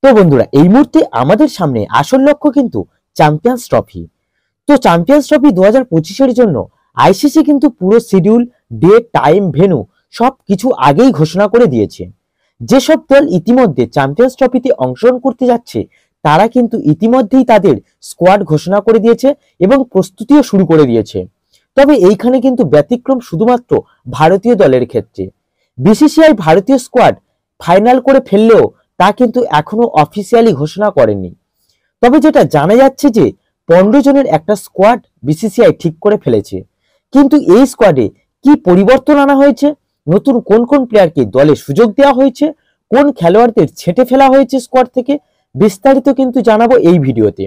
তো বন্ধুরা এই মুহূর্তে আমাদের সামনে আসল লক্ষ্য কিন্তু চ্যাম্পিয়ন্স ট্রফি। তো চ্যাম্পিয়ন্স ট্রফি 2025-এর জন্য আইসিসি কিন্তু পুরো শিডিউল, ডেট, টাইম, ভেন্যু সবকিছু আগেই ঘোষণা করে দিয়েছে। যেসব দল ইতিমধ্যে চ্যাম্পিয়ন্স ট্রফিতে অংশগ্রহণ করতে যাচ্ছে তারা কিন্তু ইতিমধ্যেই তাদের স্কোয়াড ঘোষণা করে দিয়েছে এবং প্রস্তুতিও শুরু করে দিয়েছে। তবে এইখানে কিন্তু ব্যতিক্রম শুধুমাত্র ভারতীয় দলের ক্ষেত্রে। বিসিসিআই ভারতীয় স্কোয়াড ফাইনাল করে ফেললেও তা কিন্তু এখনো অফিসিয়ালি ঘোষণা করেনি। তবে যেটা জানা যাচ্ছে যে 15 জনের একটা স্কোয়াড বিসিসিআই ঠিক করে ফেলেছে। কিন্তু এই স্কোয়াডে কি পরিবর্তন আনা হয়েছে, নতুন কোন কোন প্লেয়ারকে দলে সুযোগ দেওয়া হয়েছে, কোন খেলোয়াড়দের ছেঁটে ফেলা হয়েছে স্কোয়াড থেকে, বিস্তারিত কিন্তু জানাবো এই ভিডিওতে।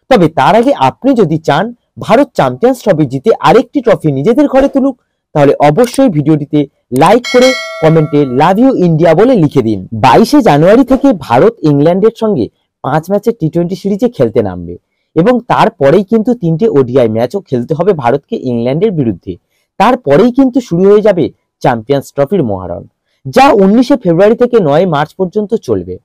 তবে তার আগে আপনি যদি চান ভারত চ্যাম্পিয়ন্স ট্রফি জিতে আরেকটি ট্রফি নিজেদের ঘরে তুলুক, তাহলে অবশ্যই ভিডিওটিতে লাইক করে কমেন্টে লাভ ইউ ইন্ডিয়া বলে লিখে দিন। 22শে জানুয়ারি থেকে ভারত ইংল্যান্ডের সঙ্গে 5 ম্যাচের টি20 সিরিজে খেলতে নামবে এবং তারপরেই কিন্তু 3টে ওডিআই ম্যাচও খেলতে হবে ভারতকে ইংল্যান্ডের বিরুদ্ধে। তারপরেই কিন্তু শুরু হয়ে যাবে চ্যাম্পিয়ন্স ট্রফির মহারণ, যা 19শে ফেব্রুয়ারি থেকে 9 মার্চ পর্যন্ত চলবে।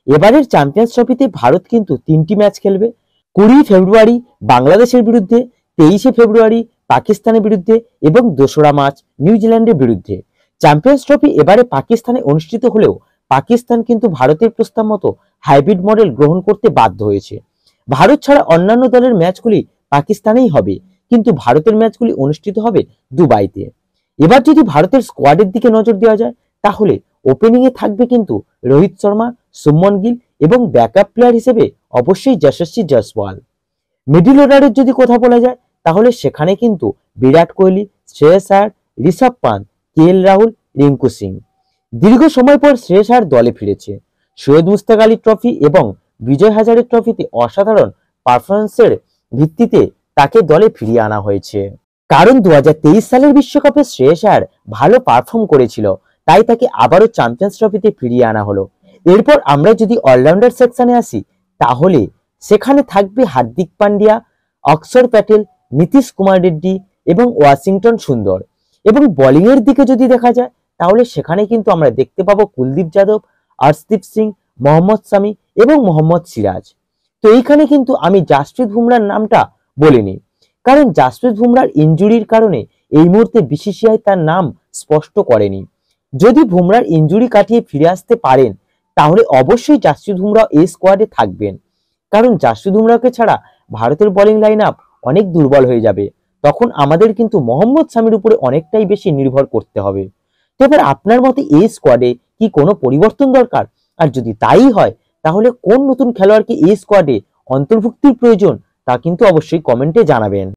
এবারের চ্যাম্পিয়ন্স ট্রফিতে ভারত কিন্তু 3টি ম্যাচ খেলবে। 20 ফেব্রুয়ারি বাংলাদেশের বিরুদ্ধে, 23শে ফেব্রুয়ারি পাকিস্তানের বিরুদ্ধে এবং 2রা মার্চ নিউজিল্যান্ডের বিরুদ্ধে। চ্যাম্পিয়ন্স ট্রফি এবারে পাকিস্তানে অনুষ্ঠিত হলেও পাকিস্তান কিন্তু ভারতের প্রস্তাব মতো হাইব্রিড মডেল গ্রহণ করতে বাধ্য হয়েছে। ভারত ছাড়া অন্যান্য দলের ম্যাচগুলি পাকিস্তানেই হবে, কিন্তু ভারতের ম্যাচগুলি অনুষ্ঠিত হবে দুবাইতে। এবার যদি ভারতের স্কোয়াডের দিকে নজর দেওয়া যায় তাহলে ওপেনিং এ থাকবে কিন্তু রোহিত শর্মা, শুভমন গিল এবং ব্যাকআপ প্লেয়ার হিসেবে অবশ্যই যশস্বী জয়সওয়াল। মিডল অর্ডারের যদি কথা বলা যায় তাহলে সেখানে কিন্তু বিরাট কোহলি, শ্রেয়স আয়ার, ঋষভ পান্থ, কেএল রাহুল, রিঙ্কু সিং। দীর্ঘ সময় পর শ্রেয়স আয়ার দলে ফিরেছে। সৈয়দ মুশতাক আলী ট্রফি এবং বিজয় হাজারে ট্রফিতে অসাধারণ পারফরমেন্সের ভিত্তিতে তাকে দলে ফিরিয়ে আনা হয়েছে। কারণ 2023 সালের বিশ্বকাপে শ্রেয়স আয়ার ভালো পারফর্ম করেছিল, তাই তাকে আবারও চ্যাম্পিয়ন্স ট্রফিতে ফিরিয়ে আনা হলো। এরপর আমরা যদি অলরাউন্ডার সেকশনে আসি তাহলে সেখানে থাকবে হার্দিক পান্ডিয়া, অক্ষর প্যাটেল, নীতিশ কুমার রেড্ডি এবং ওয়াশিংটন সুন্দর। এবং বোলিং এর দিকে যদি দেখা যায় তাহলে সেখানে কিন্তু আমরা দেখতে পাবো কুলদীপ যাদব, আর্শদীপ সিং, মোহাম্মদ শামি এবং মোহাম্মদ সিরাজ। তো এইখানে কিন্তু আমি জাসপ্রীত বুমরাহর নামটা বলিনি, কারণ জাসপ্রীত বুমরাহর ইনজুরির কারণে এই মুহূর্তে বিসিসিআই তার নাম স্পষ্ট করেনি। যদি বুমরাহর ইনজুরি কাটিয়ে ফিরে আসতে পারেন তাহলে অবশ্যই জাসপ্রীত বুমরাহ এই স্কোয়াডে থাকবেন, কারণ জাসপ্রীত বুমরাহকে ছাড়া ভারতের বোলিং লাইন আপ অনেক দুর্বল হয়ে যাবে। তখন আমাদের কিন্তু মোহাম্মদ শামির উপরে অনেকটাই বেশি নির্ভর করতে হবে। তো এবার আপনার মতে এই স্কোয়াডে কি কোনো পরিবর্তন দরকার? আর যদি তাই হয় তাহলে কোন নতুন খেলোয়াড়কে এই স্কোয়াডে অন্তর্ভুক্তির প্রয়োজন তা কিন্তু অবশ্যই কমেন্টে জানাবেন।